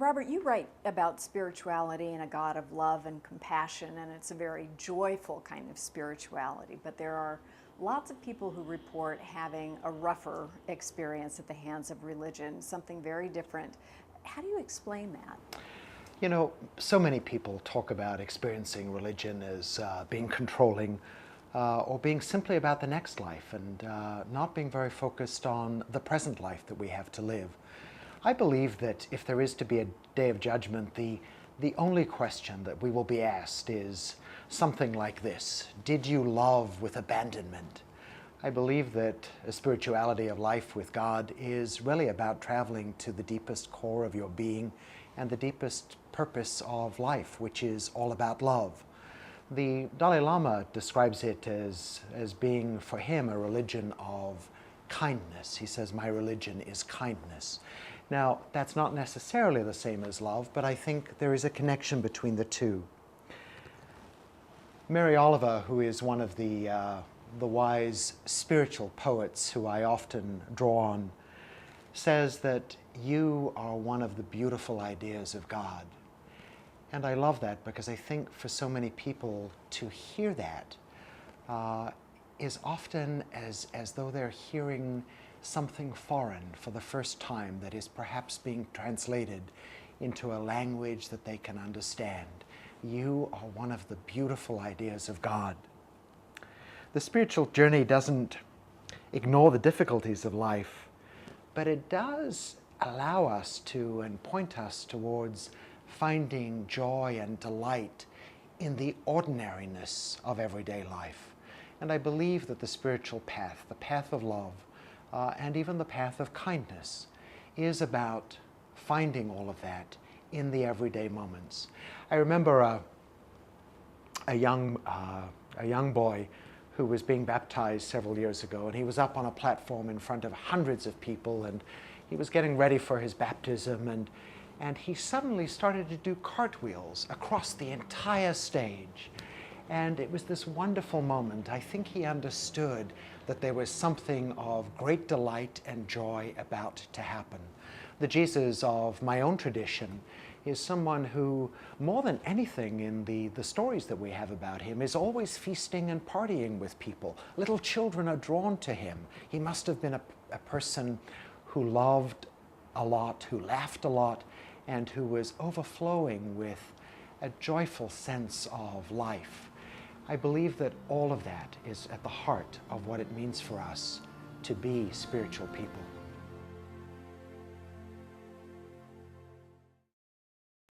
Robert, you write about spirituality and a God of love and compassion, and it's a very joyful kind of spirituality. But there are lots of people who report having a rougher experience at the hands of religion, something very different. How do you explain that? You know, so many people talk about experiencing religion as being controlling or being simply about the next life and not being very focused on the present life that we have to live. I believe that if there is to be a day of judgment, the only question that we will be asked is something like this: did you love with abandonment? I believe that a spirituality of life with God is really about traveling to the deepest core of your being and the deepest purpose of life, which is all about love. The Dalai Lama describes it as being for him a religion of kindness. He says, "My religion is kindness." Now, that's not necessarily the same as love, but I think there is a connection between the two. Mary Oliver, who is one of the wise spiritual poets who I often draw on, says that you are one of the beautiful ideas of God. And I love that because I think for so many people to hear that is often as though they're hearing something foreign for the first time that is perhaps being translated into a language that they can understand. You are one of the beautiful ideas of God. The spiritual journey doesn't ignore the difficulties of life, but it does allow us to and point us towards finding joy and delight in the ordinariness of everyday life. And I believe that the spiritual path, the path of love, and even the path of kindness, is about finding all of that in the everyday moments. I remember a young boy who was being baptized several years ago, and he was up on a platform in front of hundreds of people, and he was getting ready for his baptism, and he suddenly started to do cartwheels across the entire stage. And it was this wonderful moment. I think he understood that there was something of great delight and joy about to happen. The Jesus of my own tradition is someone who, more than anything in the stories that we have about him, is always feasting and partying with people. Little children are drawn to him. He must have been a person who loved a lot, who laughed a lot, and who was overflowing with a joyful sense of life. I believe that all of that is at the heart of what it means for us to be spiritual people.